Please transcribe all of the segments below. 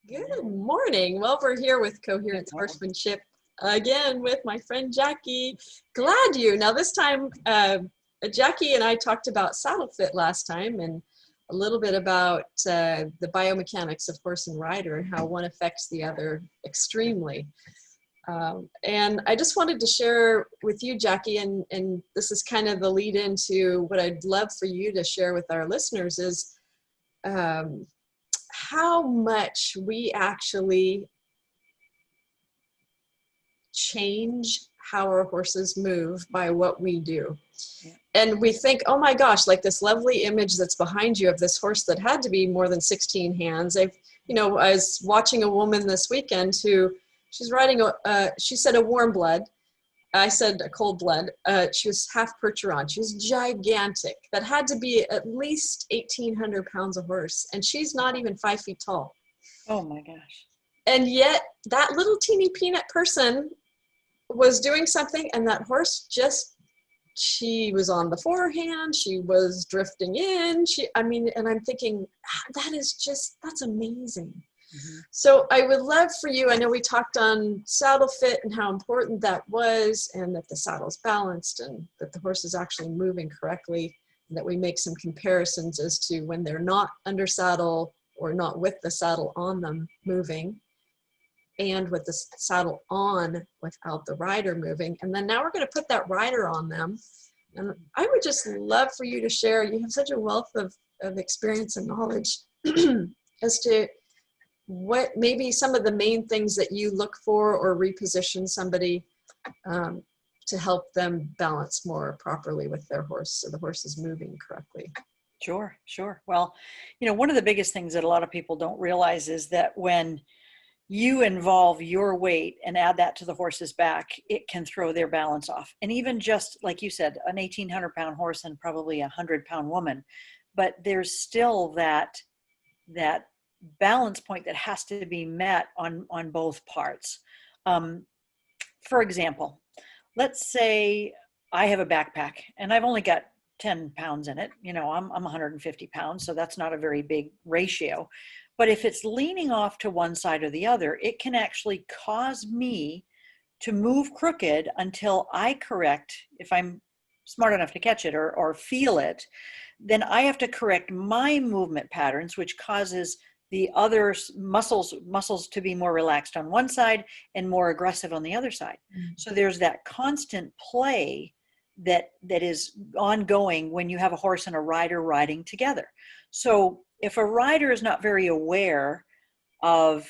Good morning. Well, we're here with Coherence Good morning. Horsemanship again with my friend Jackie Gladu. Now this time, Jackie and I talked about saddle fit last time and a little bit about the biomechanics of horse and rider and how one affects the other extremely. And I just wanted to share with you, Jackie, and this is kind of the lead into what I'd love for you to share with our listeners is how much we actually change how our horses move by what we do. Yeah. And we think, oh my gosh, like this lovely image that's behind you of this horse that had to be more than 16 hands. I was watching a woman this weekend who she's riding, she said a warm blood. I said a cold blood. She was half Percheron. She was gigantic. That had to be at least 1,800 pounds a horse. And she's not even 5 feet tall. Oh my gosh. And yet that little teeny peanut person was doing something, and that horse she was on the forehand, she was drifting in, and I'm thinking, that's amazing. Mm-hmm. So I would love for you, I know we talked on saddle fit and how important that was, and that the saddle's balanced and that the horse is actually moving correctly, and that we make some comparisons as to when they're not under saddle or not with the saddle on them moving, and with the saddle on without the rider moving. And then now we're going to put that rider on them. And I would just love for you to share, you have such a wealth of experience and knowledge as to what maybe some of the main things that you look for or reposition somebody to help them balance more properly with their horse so the horse is moving correctly. Sure. Well, one of the biggest things that a lot of people don't realize is that when you involve your weight and add that to the horse's back, it can throw their balance off. And even just like you said, an 1,800 pound horse and probably a 100-pound woman, but there's still that balance point that has to be met on both parts. For example, let's say I have a backpack and I've only got 10 pounds in it. I'm 150 pounds, so that's not a very big ratio. But if it's leaning off to one side or the other, it can actually cause me to move crooked until I correct, if I'm smart enough to catch it or feel it, then I have to correct my movement patterns, which causes the other muscles to be more relaxed on one side and more aggressive on the other side. Mm-hmm. So there's that constant play that is ongoing when you have a horse and a rider riding together. So if a rider is not very aware of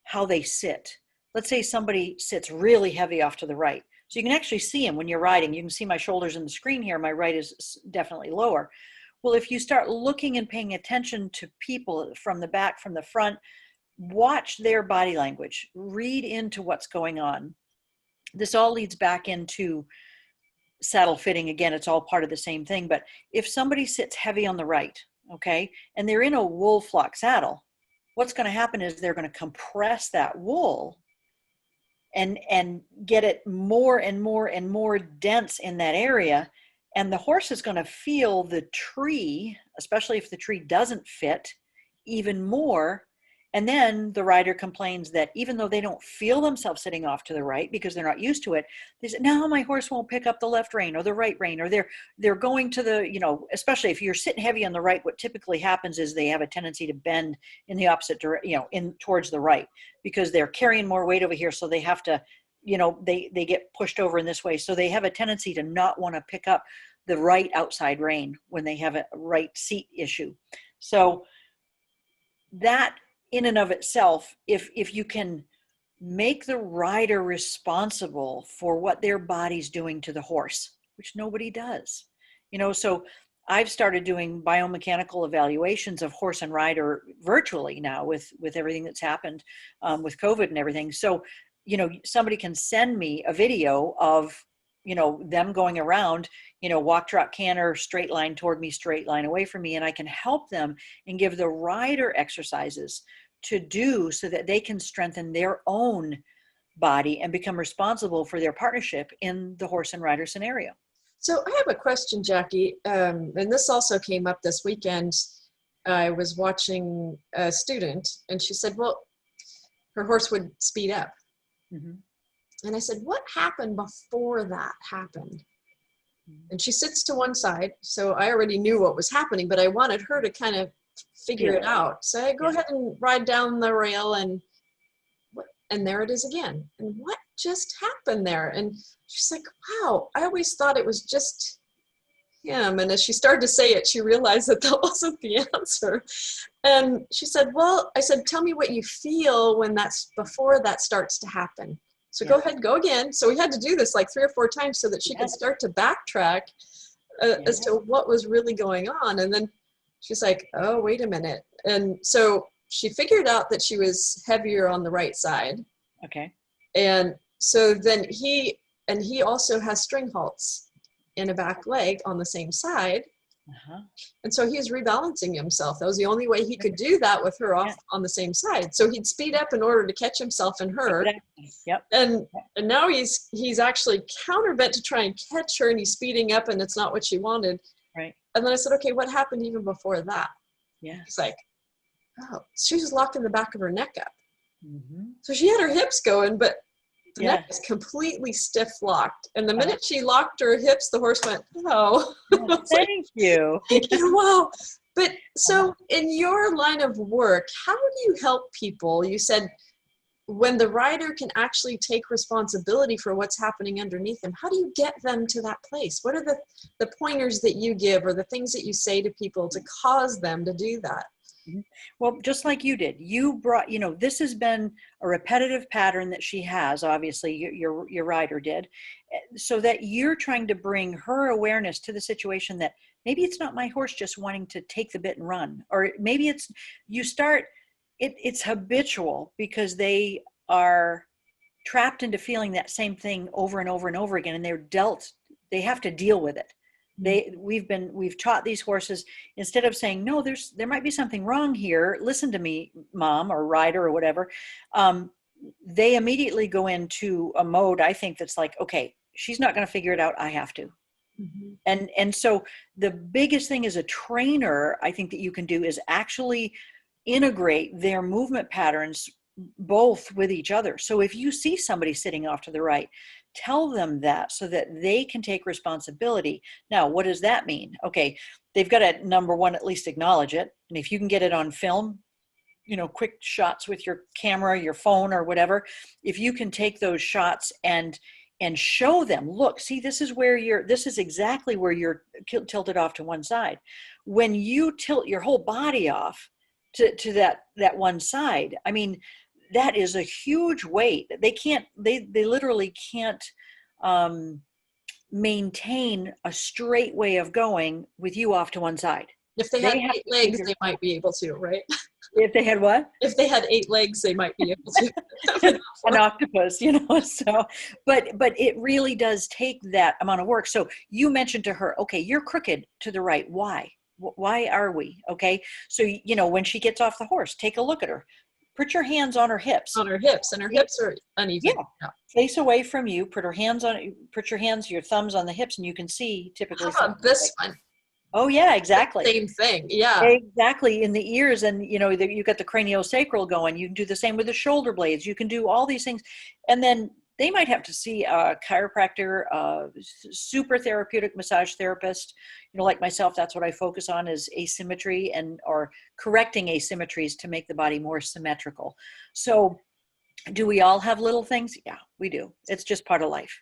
how they sit, let's say somebody sits really heavy off to the right. So you can actually see him when you're riding. You can see my shoulders in the screen here. My right is definitely lower. Well, if you start looking and paying attention to people from the back, from the front, watch their body language, read into what's going on. This all leads back into saddle fitting. Again, it's all part of the same thing. But if somebody sits heavy on the right, okay, and they're in a wool flock saddle, what's going to happen is they're going to compress that wool and get it more and more and more dense in that area. And the horse is going to feel the tree, especially if the tree doesn't fit, even more. And then the rider complains that even though they don't feel themselves sitting off to the right because they're not used to it, they say, no, my horse won't pick up the left rein or the right rein, or they're going to the, especially if you're sitting heavy on the right, what typically happens is they have a tendency to bend in the opposite direction, in towards the right, because they're carrying more weight over here. So they have to, they get pushed over in this way. So they have a tendency to not want to pick up the right outside rein when they have a right seat issue. So that in and of itself, if you can make the rider responsible for what their body's doing to the horse, which nobody does, so I've started doing biomechanical evaluations of horse and rider virtually now with everything that's happened with COVID and everything. So, somebody can send me a video of, them going around, walk, trot, canter, straight line toward me, straight line away from me. And I can help them and give the rider exercises to do so that they can strengthen their own body and become responsible for their partnership in the horse and rider scenario. So I have a question, Jackie, and this also came up this weekend. I was watching a student and she said, well, her horse would speed up. Mm-hmm. And I said, what happened before that happened? And she sits to one side. So I already knew what was happening, but I wanted her to kind of figure it out. So I go ahead and ride down the rail, and there it is again. And what just happened there? And she's like, wow, I always thought it was just him. And as she started to say it, she realized that that wasn't the answer. And she said, well, I said, tell me what you feel when that's before that starts to happen. So go ahead, go again. So we had to do this like 3 or 4 times so that she could start to backtrack as to what was really going on. And then she's like, oh, wait a minute. And so she figured out that she was heavier on the right side. Okay. And so then he also has string halts in a back leg on the same side. Uh-huh. And so he was rebalancing himself. That was the only way he could do that with her off on the same side. So he'd speed up in order to catch himself and her. Exactly. Yep. And now he's actually counterbent to try and catch her, and he's speeding up, and it's not what she wanted. Right. And then I said, okay, what happened even before that? Yeah. He's like, oh, she was locking the back of her neck up. Mm-hmm. So she had her hips going, but the neck was completely stiff locked. And the minute she locked her hips, the horse went, oh. Thank you. Thank you. Wow. But so in your line of work, how do you help people? You said when the rider can actually take responsibility for what's happening underneath them, how do you get them to that place? What are the pointers that you give, or the things that you say to people to cause them to do that? Well, just like you did, you brought, this has been a repetitive pattern that she has, obviously your rider did, so that you're trying to bring her awareness to the situation that maybe it's not my horse just wanting to take the bit and run, or maybe it's habitual because they are trapped into feeling that same thing over and over and over again, and they have to deal with it. We've taught these horses, instead of saying, no, there might be something wrong here, listen to me, mom or rider or whatever, they immediately go into a mode, I think, that's like, okay, she's not going to figure it out, I have to. Mm-hmm. And so the biggest thing as a trainer, I think, that you can do is actually integrate their movement patterns both with each other. So if you see somebody sitting off to the right, tell them that so that they can take responsibility. Now, what does that mean? Okay, they've got to, number one, at least acknowledge it. And if you can get it on film, quick shots with your camera, your phone or whatever, if you can take those shots and show them, look, see, this is exactly where you're tilted off to one side. When you tilt your whole body off to that one side, I mean, that is a huge weight. They literally can't maintain a straight way of going with you off to one side. If they had 8 legs, they might be able to, right? If they had what? If they had 8 legs, they might be able to. An octopus, so, but it really does take that amount of work. So you mentioned to her, okay, you're crooked to the right. Why? Why are we? Okay. So, when she gets off the horse, take a look at her. Put your hands on her hips. On her hips, and her hips are uneven. Yeah. Face away from you. Put your thumbs on the hips, and you can see typically. How about this one? Oh yeah, exactly. Same thing. Yeah. Exactly. In the ears, and you got the craniosacral going. You can do the same with the shoulder blades. You can do all these things, and then they might have to see a chiropractor, super therapeutic massage therapist. Like myself, that's what I focus on, is asymmetry or correcting asymmetries to make the body more symmetrical. So do we all have little things? Yeah, we do. It's just part of life.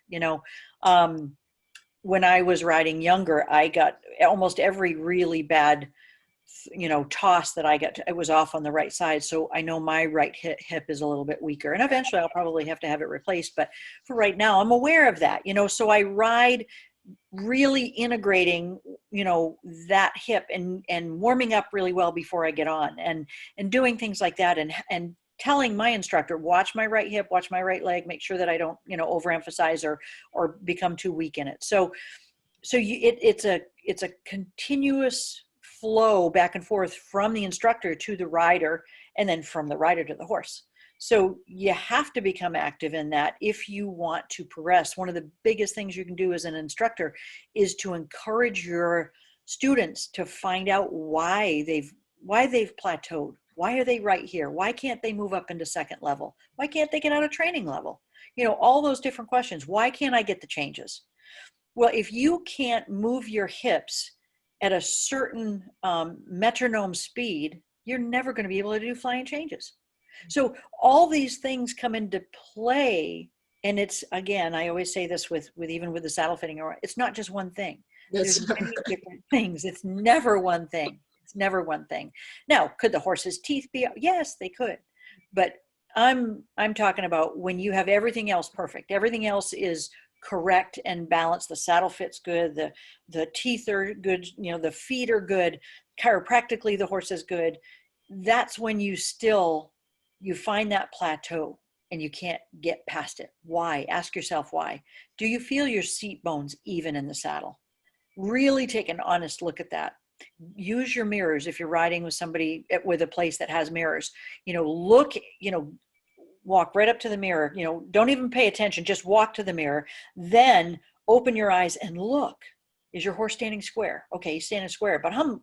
When I was riding younger, I got almost every really bad toss that I got. It was off on the right side. So I know my right hip is a little bit weaker, and eventually I'll probably have to have it replaced. But for right now, I'm aware of that, so I ride really integrating, that hip and warming up really well before I get on, and doing things like that, and telling my instructor, watch my right hip, watch my right leg, make sure that I don't, overemphasize or become too weak in it. So it's a continuous flow back and forth from the instructor to the rider, and then from the rider to the horse. So you have to become active in that if you want to progress. One of the biggest things you can do as an instructor is to encourage your students to find out why they've plateaued, Why are they right here? Why can't they move up into second level? Why can't they get out of training level? You know, all those different questions. Why can't I get the changes? Well, if you can't move your hips at a certain metronome speed, you're never going to be able to do flying changes. So all these things come into play. And it's, again, I always say this with even with the saddle fitting, or it's not just one thing. Yes. There's many different things. It's never one thing. It's never one thing. Now, could the horse's teeth be? Yes, they could. But I'm talking about when you have everything else perfect. Everything else is correct and balanced. The saddle fits good. The teeth are good. You know, the feet are good. Chiropractically, the horse is good. That's when you find that plateau and you can't get past it. Why? Ask yourself why. Do you feel your seat bones even in the saddle? Really take an honest look at that. Use your mirrors if you're riding with somebody with a place that has mirrors. You know, look, you know, walk right up to the mirror. You know, don't even pay attention. Just walk to the mirror. Then open your eyes and look. Is your horse standing square? Okay, he's standing square, but I'm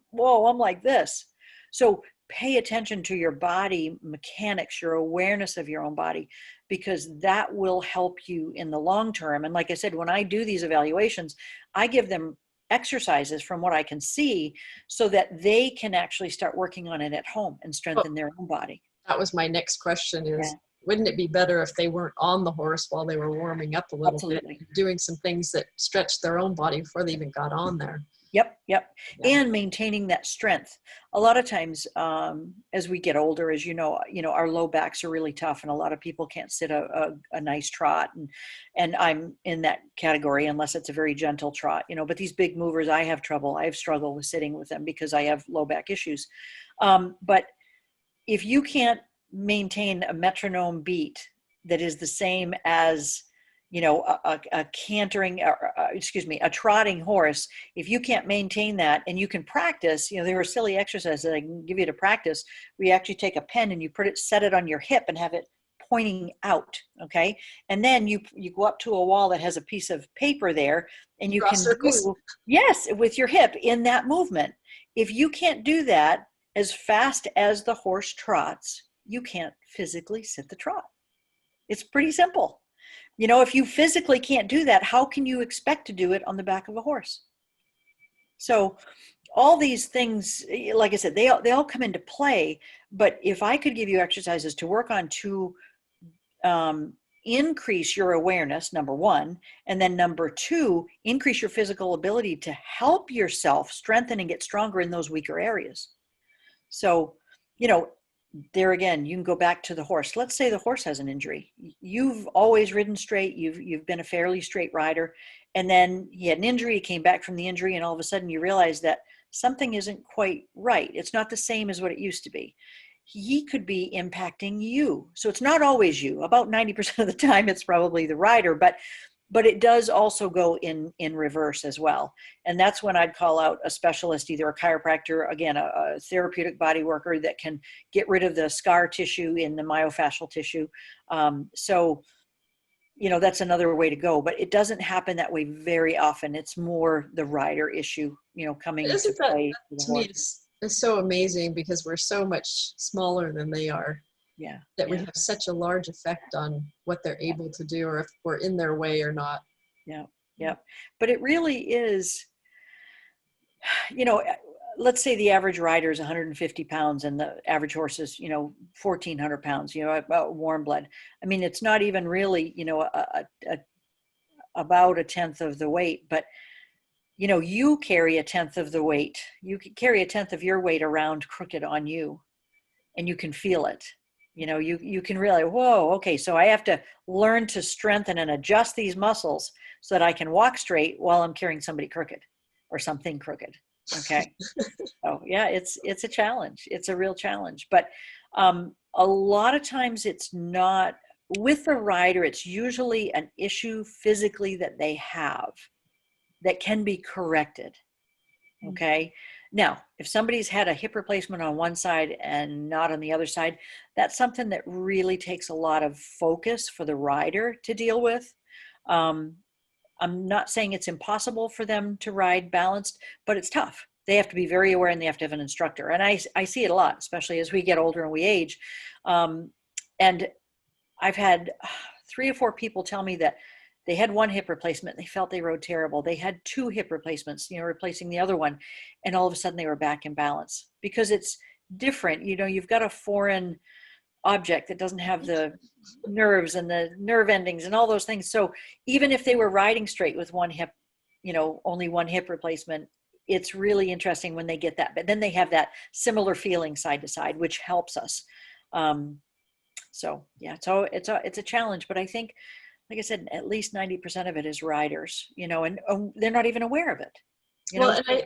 like this. So pay attention to your body mechanics, your awareness of your own body, because that will help you in the long term. And like I said, when I do these evaluations, I give them exercises from what I can see so that they can actually start working on it at home and strengthen their own body. That was my next question is, Yeah. wouldn't it be better if they weren't on the horse while they were warming up a little Absolutely. bit, doing some things that stretched their own body before they even got on there? Yep. Yeah. And maintaining that strength. A lot of times, as we get older, as you know, our low backs are really tough, and a lot of people can't sit a nice trot. And I'm in that category unless it's a very gentle trot, you know. But these big movers, I have trouble. I have struggled with sitting with them because I have low back issues. But if you can't maintain a metronome beat that is the same as, you know, a cantering, a trotting horse, if you can't maintain that and you can practice, you know, there are silly exercises that I can give you to practice. We actually take a pen and you set it on your hip and have it pointing out. Okay. And then you go up to a wall that has a piece of paper there and you Draw can circles. do, yes, with your hip in that movement. If you can't do that as fast as the horse trots, you can't physically sit the trot. It's pretty simple. You know, if you physically can't do that, how can you expect to do it on the back of a horse? So all these things, like I said, they all come into play. But if I could give you exercises to work on to increase your awareness, number one, and then number two, increase your physical ability to help yourself strengthen and get stronger in those weaker areas. So, you know, there again, you can go back to the horse. Let's say the horse has an injury. You've always ridden straight. You've been a fairly straight rider. And then he had an injury, he came back from the injury, and all of a sudden you realize that something isn't quite right. It's not the same as what it used to be. He could be impacting you. So it's not always you. About 90% of the time, it's probably the rider, but it does also go in reverse as well. And that's when I'd call out a specialist, either a chiropractor, again, a therapeutic body worker that can get rid of the scar tissue in the myofascial tissue. So, you know, that's another way to go, but it doesn't happen that way very often. It's more the rider issue, you know, coming into play. To me, it's so amazing because we're so much smaller than they are. Yeah. That we have such a large effect on what they're able to do or if we're in their way or not. Yeah. But it really is, you know, let's say the average rider is 150 pounds and the average horse is, you know, 1,400 pounds, you know, about warm blood. I mean, it's not even really, you know, about a tenth of the weight, but you know, you carry a tenth of the weight. You can carry a tenth of your weight around crooked on you and you can feel it. You know, you can realize, whoa, okay, so I have to learn to strengthen and adjust these muscles so that I can walk straight while I'm carrying somebody crooked or something crooked. Okay. So yeah, it's a challenge. It's a real challenge. But a lot of times it's not with the rider, it's usually an issue physically that they have that can be corrected. Okay. Now, if somebody's had a hip replacement on one side and not on the other side, that's something that really takes a lot of focus for the rider to deal with. I'm not saying it's impossible for them to ride balanced, but it's tough. They have to be very aware, and they have to have an instructor. And I see it a lot, especially as we get older and we age. And I've had 3 or 4 people tell me that they had 1 hip replacement. They felt they rode terrible. They had 2 hip replacements, replacing the other one. And all of a sudden they were back in balance because it's different. You've got a foreign object that doesn't have the nerves and the nerve endings and all those things. So even if they were riding straight with 1 hip, only 1 hip replacement, it's really interesting when they get that. But then they have that similar feeling side to side, which helps us. So yeah, so it's a challenge, but I think, like I said, at least 90% of it is riders, and they're not even aware of it. Well, and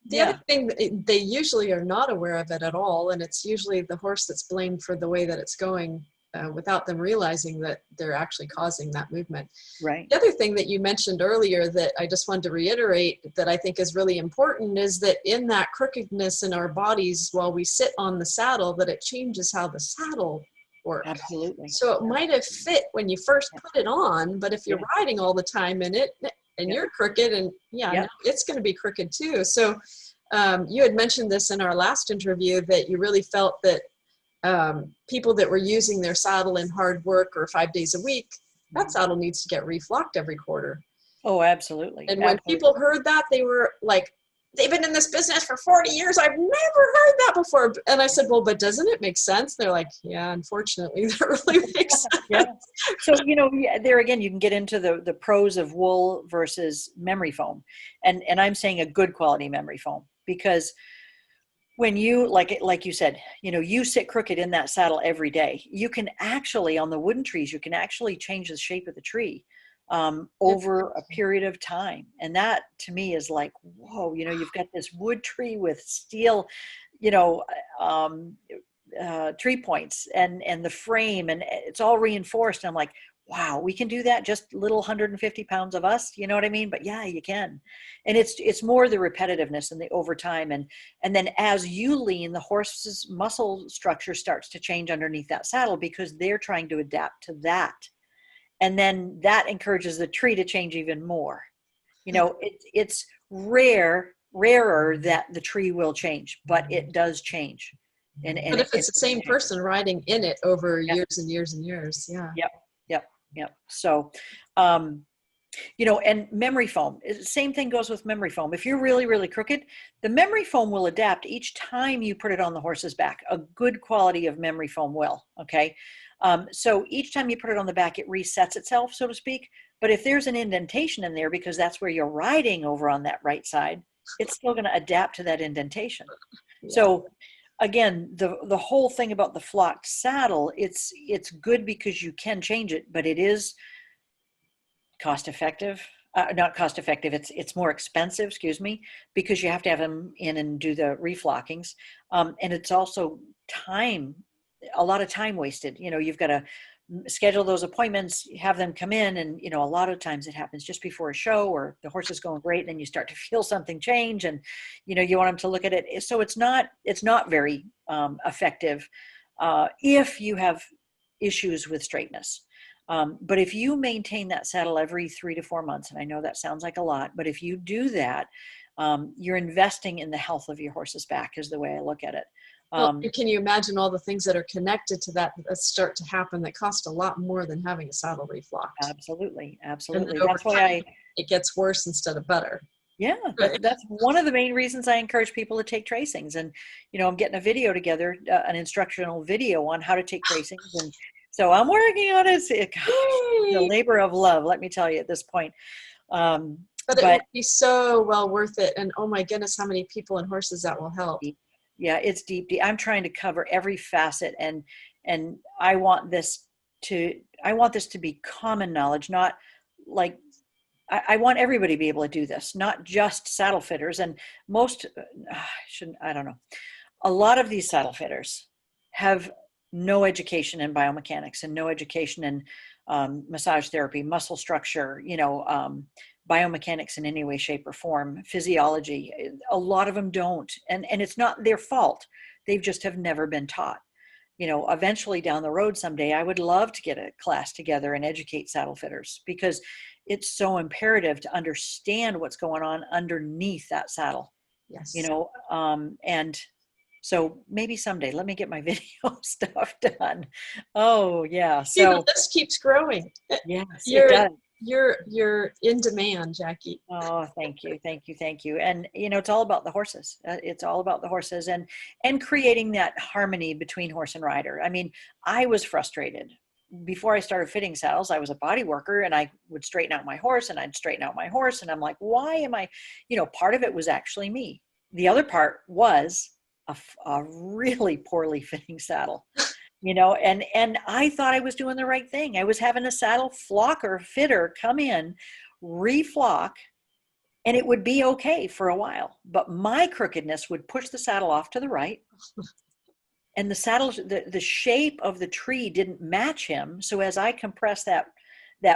the other thing, they usually are not aware of it at all, and it's usually the horse that's blamed for the way that it's going, without them realizing that they're actually causing that movement. Right. The other thing that you mentioned earlier that I just wanted to reiterate that I think is really important is that in that crookedness in our bodies while we sit on the saddle, that it changes how the saddle works. Absolutely. So it might have fit when you first put it on, but if you're riding all the time in it and you're crooked, and no, it's going to be crooked too. So you had mentioned this in our last interview that you really felt that people that were using their saddle in hard work or 5 days a week, that saddle needs to get reflocked every quarter. Oh, absolutely. And when people heard that, they were like, they've been in this business for 40 years. I've never heard that before. And I said, well, but doesn't it make sense? They're like, yeah, unfortunately, that really makes sense. Yeah. So, there again, you can get into the pros of wool versus memory foam. And I'm saying a good quality memory foam, because when you, like you said, you sit crooked in that saddle every day, you can actually, on the wooden trees, you can actually change the shape of the tree over a period of time. And that to me is like, whoa, you've got this wood tree with steel, tree points and the frame, and it's all reinforced. And I'm like, wow, we can do that, just little 150 pounds of us, you know what I mean? But yeah, you can. And it's more the repetitiveness and the overtime. And then as you lean, the horse's muscle structure starts to change underneath that saddle because they're trying to adapt to that. And then that encourages the tree to change even more. It's rarer that the tree will change, but it does change. And but if it's the same person riding in it over years and years and years, Yep. So, and memory foam, same thing goes with memory foam. If you're really, really crooked, the memory foam will adapt each time you put it on the horse's back. A good quality of memory foam will, okay? So each time you put it on the back, it resets itself, so to speak. But if there's an indentation in there, because that's where you're riding over on that right side, it's still going to adapt to that indentation. Yeah. So again, the whole thing about the flocked saddle, it's good because you can change it, but it is cost effective. Not cost effective. It's more expensive, because you have to have them in and do the reflockings. And it's also a lot of time wasted. You've got to schedule those appointments, have them come in, and a lot of times it happens just before a show, or the horse is going great, and then you start to feel something change, and you want them to look at it. So it's not very effective if you have issues with straightness. But if you maintain that saddle every 3 to 4 months, and I know that sounds like a lot, but if you do that, you're investing in the health of your horse's back, is the way I look at it. Well, can you imagine all the things that are connected to that start to happen that cost a lot more than having a saddle reflocked? Absolutely. That's why it gets worse instead of better. Yeah, that's one of the main reasons I encourage people to take tracings. And, I'm getting a video together, an instructional video on how to take tracings. And so I'm working on it. The labor of love, let me tell you at this point. But it will be so well worth it. And oh my goodness, how many people and horses that will help. Yeah, it's deep. I'm trying to cover every facet, and I want this to be common knowledge, not like I want everybody to be able to do this, not just saddle fitters. And I don't know. A lot of these saddle fitters have no education in biomechanics and no education in massage therapy, muscle structure, biomechanics in any way, shape, or form, physiology. A lot of them don't. And it's not their fault. They just have never been taught. Eventually down the road someday, I would love to get a class together and educate saddle fitters, because it's so imperative to understand what's going on underneath that saddle. Yes. And so maybe someday let me get my video stuff done. Oh yeah. See, the So list keeps growing. yes, it You're does. you're in demand, Jackie. Oh, thank you, thank you, thank you. And it's all about the horses. It's all about the horses and creating that harmony between horse and rider. I mean, I was frustrated before I started fitting saddles. I was a body worker, and I would straighten out my horse, and I'd straighten out my horse, and I'm like, why am I? Part of it was actually me. The other part was a really poorly fitting saddle. And I thought I was doing the right thing. I was having a saddle flocker fitter come in, reflock, and it would be okay for a while. But my crookedness would push the saddle off to the right, and the saddle, the shape of the tree didn't match him. So as I compress that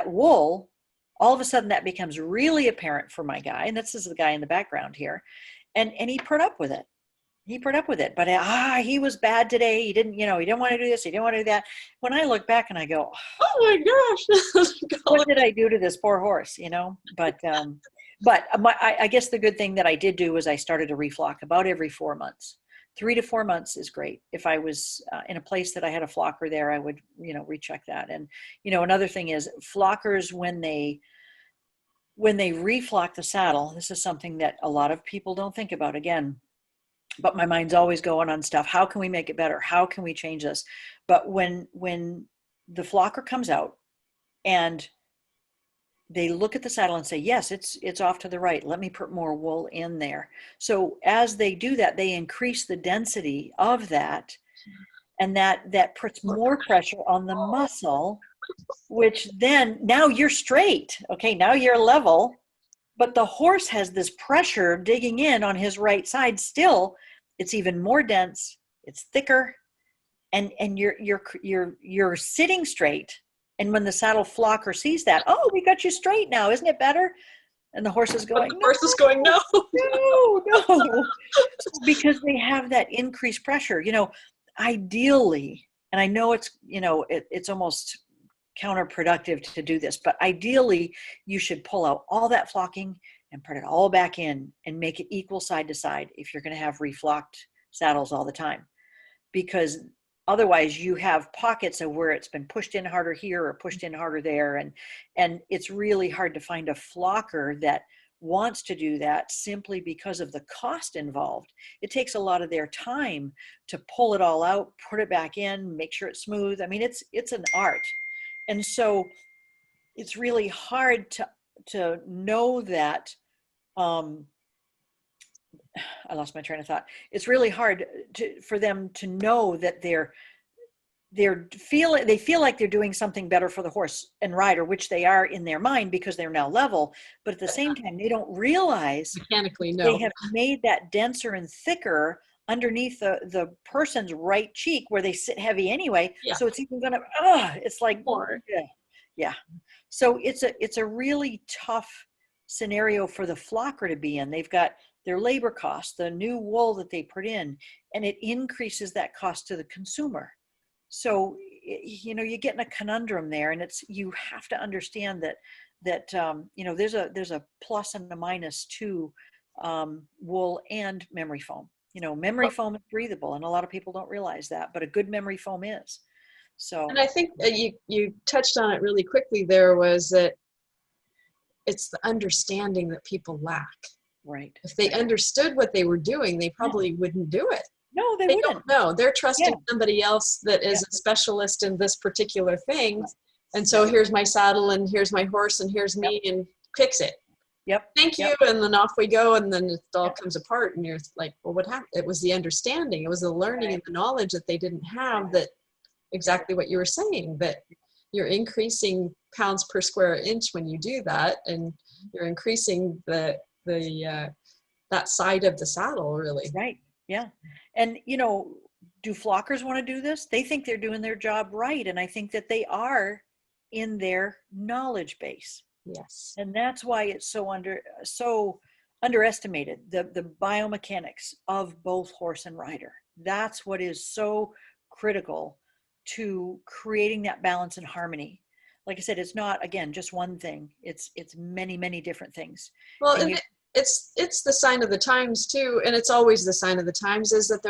wool, all of a sudden that becomes really apparent for my guy, and this is the guy in the background here, and he put up with it. He put up with it, but he was bad today. He didn't want to do this. He didn't want to do that. When I look back and I go, Oh my gosh. what did I do to this poor horse? But I guess the good thing that I did do was I started to reflock about every 4 months. 3 to 4 months is great. If I was in a place that I had a flocker there, I would, recheck that. And, another thing is flockers, when they reflock the saddle, this is something that a lot of people don't think about again, but my mind's always going on stuff. How can we make it better? How can we change this? But when the flocker comes out and they look at the saddle and say, yes, it's off to the right. Let me put more wool in there. So as they do that, they increase the density of that, and that puts more pressure on the muscle, which then now you're straight. Okay, now you're level, but the horse has this pressure digging in on his right side still. It's even more dense, it's thicker, and you're sitting straight. And when the saddle flocker sees that, oh, we got you straight now, isn't it better? And the horse is But going, the no, horse is going, no. no. Because they have that increased pressure. Ideally, and I know it's almost counterproductive to do this, but ideally you should pull out all that flocking and put it all back in and make it equal side to side if you're going to have reflocked saddles all the time, because otherwise you have pockets of where it's been pushed in harder here or pushed in harder there, and it's really hard to find a flocker that wants to do that simply because of the cost involved. It takes a lot of their time to pull it all out, put it back in, make sure it's smooth. I mean, it's an art. And so it's really hard to know that. I lost my train of thought. It's really hard for them to know that they feel like they're doing something better for the horse and rider, which they are in their mind because they're now level. But at the same time, they don't realize Mechanically, they no. have made that denser and thicker underneath the person's right cheek where they sit heavy anyway. Yeah. So it's even gonna, it's like More. yeah. So it's a really tough scenario for the flocker to be in. They've got their labor costs, the new wool that they put in, and it increases that cost to the consumer. So you get in a conundrum there, and you have to understand that there's a plus and a minus to wool and memory foam. Memory foam is breathable, and a lot of people don't realize that, but a good memory foam is. So, and I think you touched on it really quickly there, was that it's the understanding that people lack. right. If they understood what they were doing, they probably wouldn't do it. No, they They wouldn't. don't know. They're trusting Yeah. somebody else that is a specialist in this particular thing. And so here's my saddle, and here's my horse, and here's me, and fix it. Yep. Thank you. And then off we go. And then it all comes apart. And you're like, well, what happened? It was the understanding. It was the learning and the knowledge that they didn't have, that exactly what you were saying, that you're increasing pounds per square inch when you do that. And you're increasing that side of the saddle, really. Right. Yeah. And, do flockers want to do this? They think they're doing their job right. And I think that they are in their knowledge base. Yes. And that's why it's so underestimated, the biomechanics of both horse and rider. That's what is so critical to creating that balance and harmony. Like I said, it's not, again, just one thing. It's many, many different things. Well, And it's the sign of the times too, and it's always the sign of the times, is that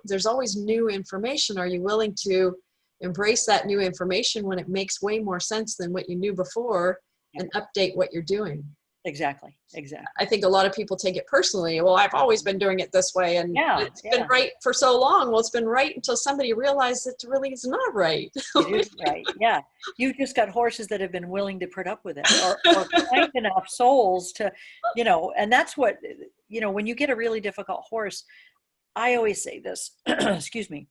there's always new information. Are you willing to embrace that new information when it makes way more sense than what you knew before, and update what you're doing? Exactly. I think a lot of people take it personally. Well, I've always been doing it this way, and it's been right for so long. Well, it's been right until somebody realized it really is not right. It is right. Yeah. You've just got horses that have been willing to put up with it, or kind enough souls to, and that's what, when you get a really difficult horse, I always say this, excuse me.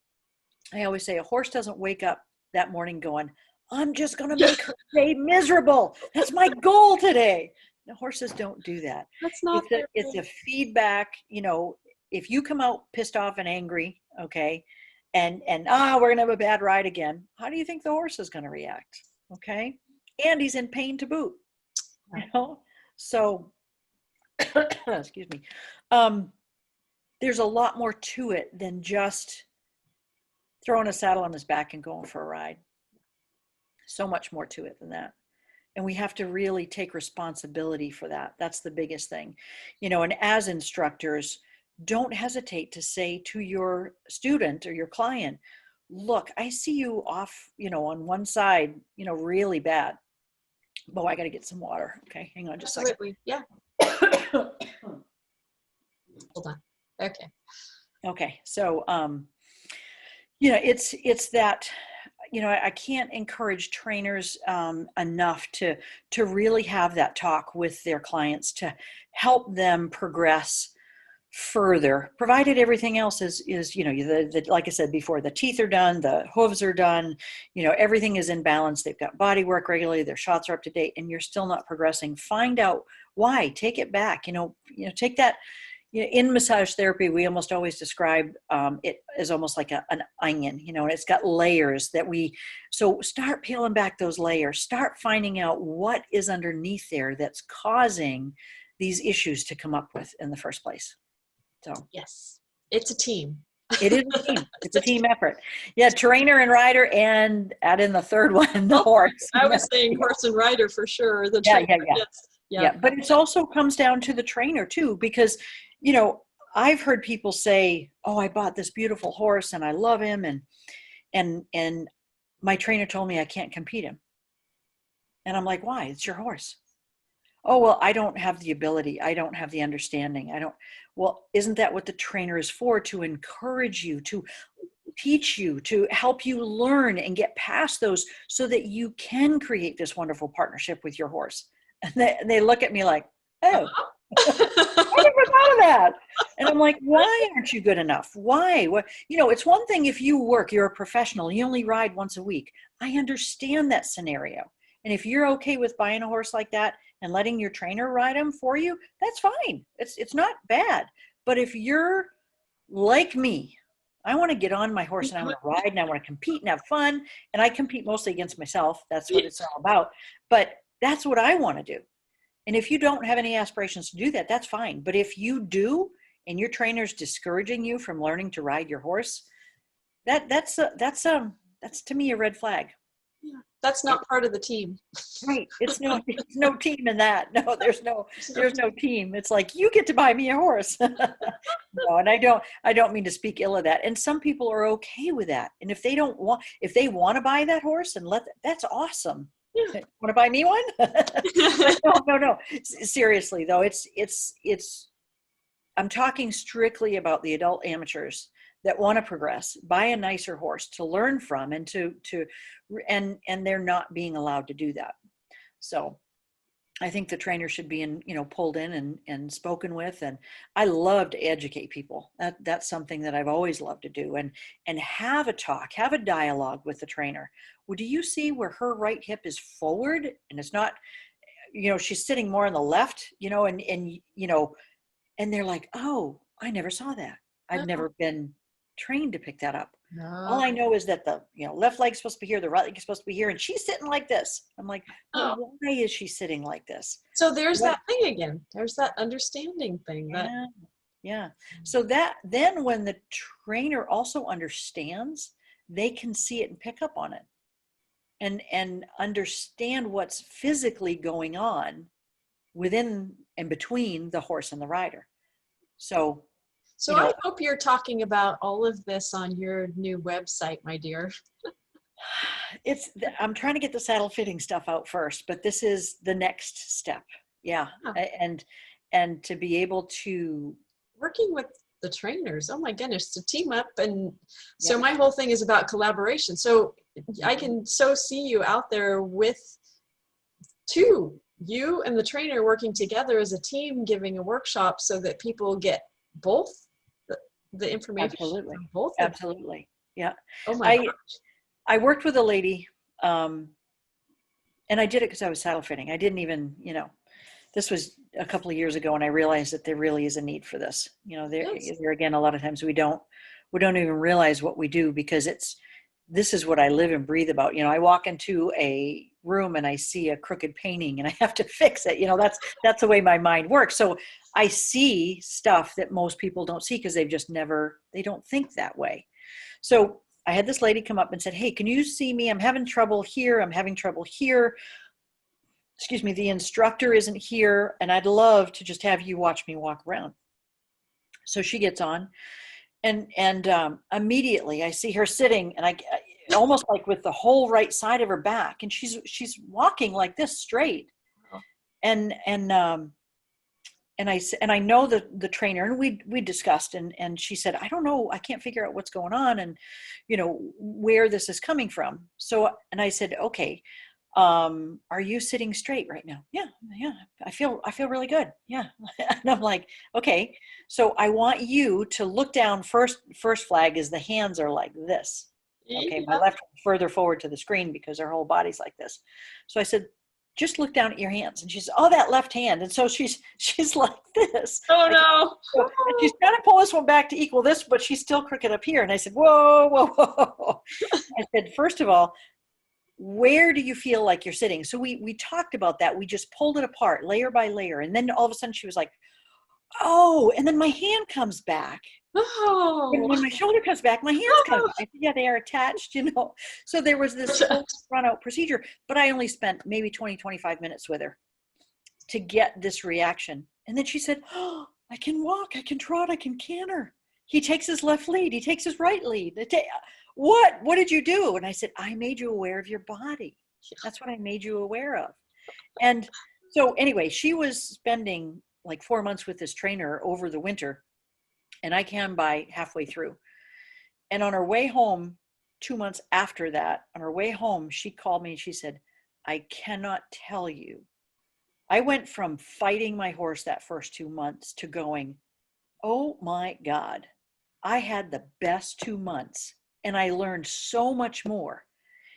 I always say a horse doesn't wake up that morning going, I'm just going to make her day miserable. That's my goal today. The horses don't do that. That's not it's a feedback. If you come out pissed off and angry, okay, and we're gonna have a bad ride again, how do you think the horse is going to react? Okay, and he's in pain to boot. So excuse me. There's a lot more to it than just throwing a saddle on his back and going for a ride. So much more to it than that. And we have to really take responsibility for that. That's the biggest thing. And as instructors, don't hesitate to say to your student or your client, look, I see you off, on one side, really bad. Oh, I got to get some water. Okay, hang on just a second. Absolutely. Yeah. Hold on. Okay. Okay. So, it's that, I can't encourage trainers enough to really have that talk with their clients to help them progress further, provided everything else is like I said before, the teeth are done, the hooves are done, everything is in balance. They've got body work regularly, their shots are up to date, and you're still not progressing. Find out why. Take it back. Take that. In massage therapy, we almost always describe it as almost like an onion, and it's got layers so start peeling back those layers, start finding out what is underneath there that's causing these issues to come up with in the first place. So yes, it's a team. It is a team. It's a team effort. Yeah, trainer and rider, and add in the third one, the horse. I was saying horse and rider for sure. Yeah. But it also comes down to the trainer too, because I've heard people say, "Oh, I bought this beautiful horse and I love him, and my trainer told me I can't compete him." And I'm like, "Why? It's your horse." Oh, well, I don't have the ability. I don't have the understanding. Well, isn't that what the trainer is for? To encourage you, to teach you, to help you learn and get past those so that you can create this wonderful partnership with your horse. And they look at me like, oh, I never thought of that. And I'm like, why aren't you good enough? Why? It's one thing if you're a professional, you only ride once a week. I understand that scenario. And if you're okay with buying a horse like that and letting your trainer ride him for you, that's fine. It's not bad. But if you're like me, I want to get on my horse and I want to ride and I want to compete and have fun. And I compete mostly against myself. That's what it's all about. But that's what I want to do. And if you don't have any aspirations to do that, that's fine. But if you do, and your trainer's discouraging you from learning to ride your horse, that's to me a red flag. Yeah, that's not part of the team. Right. It's no team in that. No, there's no team. It's like, you get to buy me a horse. No, and I don't mean to speak ill of that. And some people are okay with that. And if they want to buy that horse and that's awesome. Yeah. Want to buy me one? No. Seriously though, I'm talking strictly about the adult amateurs that want to progress, buy a nicer horse to learn from, and and they're not being allowed to do that. So I think the trainer should be pulled in and spoken with. And I love to educate people. That's something that I've always loved to do, and have a dialogue with the trainer. Well, do you see where her right hip is forward and it's not, she's sitting more on the left, and they're like, oh, I never saw that. I've never been trained to pick that up. No. All I know is that the left leg's supposed to be here, the right leg is supposed to be here, and she's sitting like this. I'm like, well, why is she sitting like this? So there's that thing again. There's that understanding thing. Yeah. So then when the trainer also understands, they can see it and pick up on it, and understand what's physically going on within and between the horse and the rider. So, So I hope you're talking about all of this on your new website, my dear. I'm trying to get the saddle fitting stuff out first, but this is the next step. Yeah. Oh. And to be able to working with the trainers, oh my goodness, to team up. And so my whole thing is about collaboration. So I can so see you out there with you and the trainer working together as a team, giving a workshop so that people get both the information. Absolutely. From both of Absolutely. Yeah. Oh my gosh. I worked with a lady, and I did it because I was saddle fitting. I didn't even, this was a couple of years ago, and I realized that there really is a need for this. There again, a lot of times we don't even realize what we do, because this is what I live and breathe about. I walk into a room and I see a crooked painting and I have to fix it. That's the way my mind works. So I see stuff that most people don't see because they don't think that way. So I had this lady come up and said, hey, can you see me? I'm having trouble here. I'm having trouble here. Excuse me, the instructor isn't here, and I'd love to just have you watch me walk around. So she gets on, and immediately I see her sitting, and I almost like with the whole right side of her back, and she's walking like this straight, and I know the trainer, and we discussed, and she said, I don't know, I can't figure out what's going on, and where this is coming from. So, and I said, okay, are you sitting straight right now? Yeah. I feel really good. Yeah. And I'm like, okay, so I want you to look down. First flag is the hands are like this. Okay. My left further forward to the screen because her whole body's like this. So I said, just look down at your hands. And she said, oh, that left hand. And so she's like this. Oh no. And she's trying to pull this one back to equal this, but she's still crooked up here. And I said, whoa. I said, first of all, where do you feel like you're sitting? So we talked about that. We just pulled it apart layer by layer. And then all of a sudden she was like, oh, and then my hand comes back. Oh. And when my shoulder comes back, my hands come back. I said, yeah, they are attached, So there was this whole run out procedure, but I only spent maybe 20, 25 minutes with her to get this reaction. And then she said, oh, I can walk, I can trot, I can canter. He takes his left lead. He takes his right lead. What did you do? And I said, I made you aware of your body. That's what I made you aware of. And so anyway, she was spending like 4 months with this trainer over the winter, and I came by halfway through. And on her way home, 2 months after that, on her way home, she called me and she said, I cannot tell you. I went from fighting my horse that first 2 months to going, oh my God, I had the best 2 months. And I learned so much more.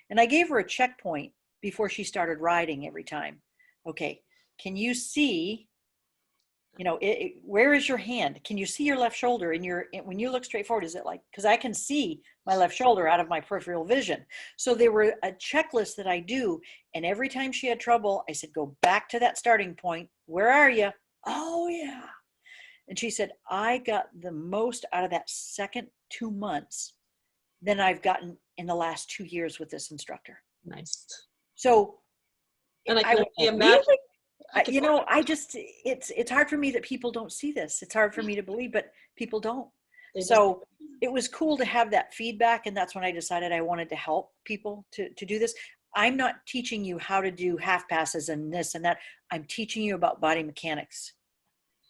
And I gave her a checkpoint before she started riding every time. Okay, can you see, where is your hand? Can you see your left shoulder? When you look straight forward, is it like, because I can see my left shoulder out of my peripheral vision. So there were a checklist that I do. And every time she had trouble, I said, go back to that starting point. Where are you? Oh, yeah. And she said, I got the most out of that second 2 months than I've gotten in the last 2 years with this instructor. Nice. So, and I can imagine. Really? It's hard for me that people don't see this. It's hard for me to believe, but people don't. So it was cool to have that feedback. And that's when I decided I wanted to help people to do this. I'm not teaching you how to do half passes and this and that. I'm teaching you about body mechanics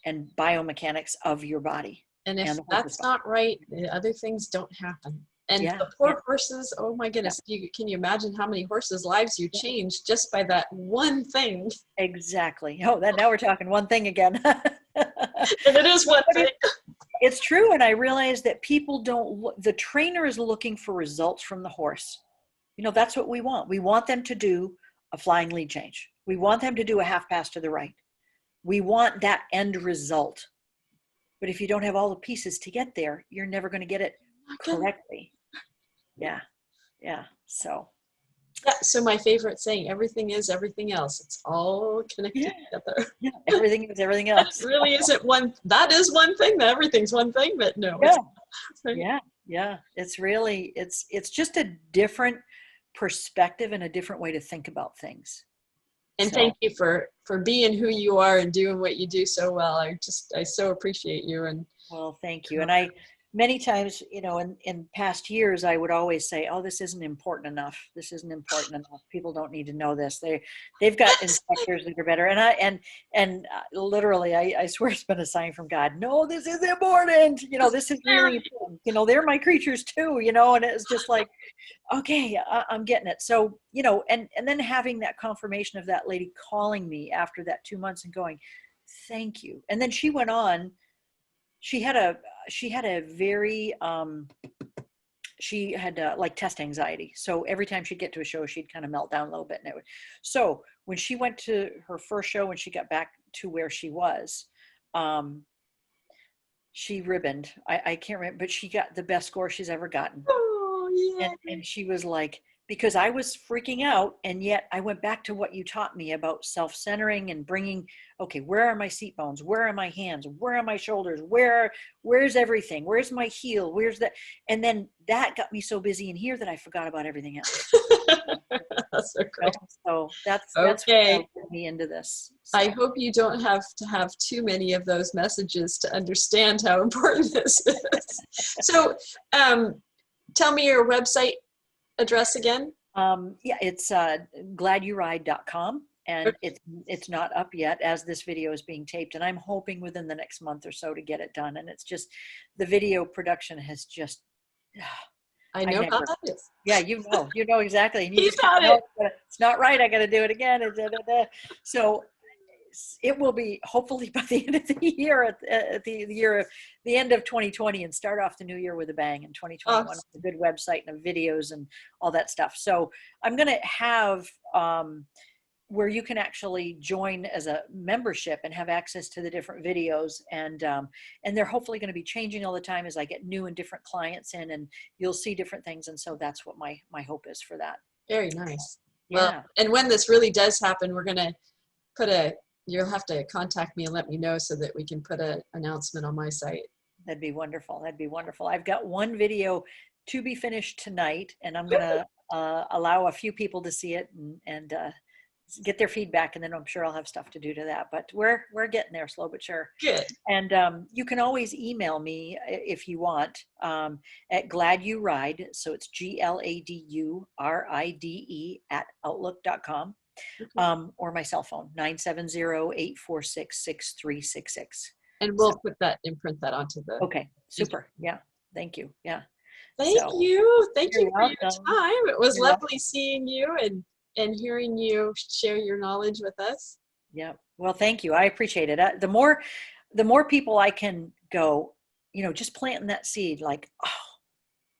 and biomechanics of your body. And if that's not right, the other things don't happen. And the poor horses, oh my goodness, can you imagine how many horses' lives you changed just by that one thing? Exactly. Oh, now we're talking one thing again. And it is one thing. It's true. And I realized that people the trainer is looking for results from the horse. That's what we want. We want them to do a flying lead change. We want them to do a half pass to the right. We want that end result. But if you don't have all the pieces to get there, you're never going to get it correctly. Yeah. So my favorite saying, everything is everything else. It's all connected together. Yeah, everything is everything else. It really isn't one. That is one thing. That everything's one thing, but no. Yeah. It's really, it's just a different perspective and a different way to think about things. And So, thank you for being who you are and doing what you do so well. I so appreciate you. And well, thank you. And I, many times, in past years, I would always say, oh, this isn't important enough. This isn't important enough. People don't need to know this. They've got inspectors that are better. Literally, I swear it's been a sign from God. No, this is important. This is really important. They're my creatures too, and it's just like, okay, I'm getting it. So, and then having that confirmation of that lady calling me after that 2 months and going, thank you. And then she went on, she had a very, she had like test anxiety. So every time she'd get to a show, she'd kind of melt down a little bit. So when she went to her first show, when she got back to where she was, she ribboned. I can't remember, but she got the best score she's ever gotten. oh yeah. And she was like, because I was freaking out, and yet I went back to what you taught me about self-centering and bringing, okay, where are my seat bones? Where are my hands? Where are my shoulders? Where's everything? Where's my heel? Where's that? And then that got me so busy in here that I forgot about everything else. That's so great. So that's Okay. what got me into this. So. I hope you don't have to have too many of those messages to understand how important this is. So tell me your website address again. Yeah, it's gladuride.com, and it's not up yet as this video is being taped, and I'm hoping within the next month or so to get it done. And it's just, the video production has just, I know how that is. Yeah, you know exactly. And you He's just got it. It's not right. I got to do it again. So it will be hopefully by the end of the year, at the end of 2020, and start off the new year with a bang in 2021 with a good website and videos and all that stuff. So I'm going to have where you can actually join as a membership and have access to the different videos, and they're hopefully going to be changing all the time as I get new and different clients in, and you'll see different things. And so that's what my hope is for that. Very nice. Yeah. Well, and when this really does happen, we're going to you'll have to contact me and let me know so that we can put an announcement on my site. That'd be wonderful. That'd be wonderful. I've got one video to be finished tonight, and I'm going to allow a few people to see it and get their feedback, and then I'm sure I'll have stuff to do to that. But we're getting there, slow but sure. Good. And you can always email me if you want at gladuride. So it's GLADURIDE @outlook.com. Or my cell phone, 970-846-6366. And we'll put that and print that onto the. Okay, super. Yeah, thank you. Yeah. Thank you. Thank you for your welcome. time. It was You're lovely seeing you and hearing you share your knowledge with us. Yeah. Well, thank you. I appreciate it. The more people I can go, just planting that seed, like, oh,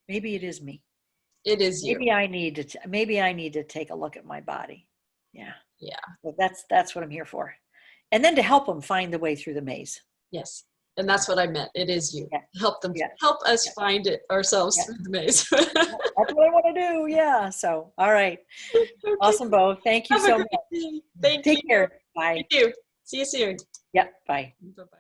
maybe it is me. It is you. Maybe I need to take a look at my body. Yeah. Yeah. Well, that's what I'm here for. And then to help them find the way through the maze. Yes. And that's what I meant. It is you. Yeah. Help them, help us find it ourselves through the maze. That's what I want to do. Yeah. So, all right. Okay. Awesome, Bo. Thank you so much. Thank you. Take care. Bye. You too. See you soon. Yep. Bye. Bye-bye.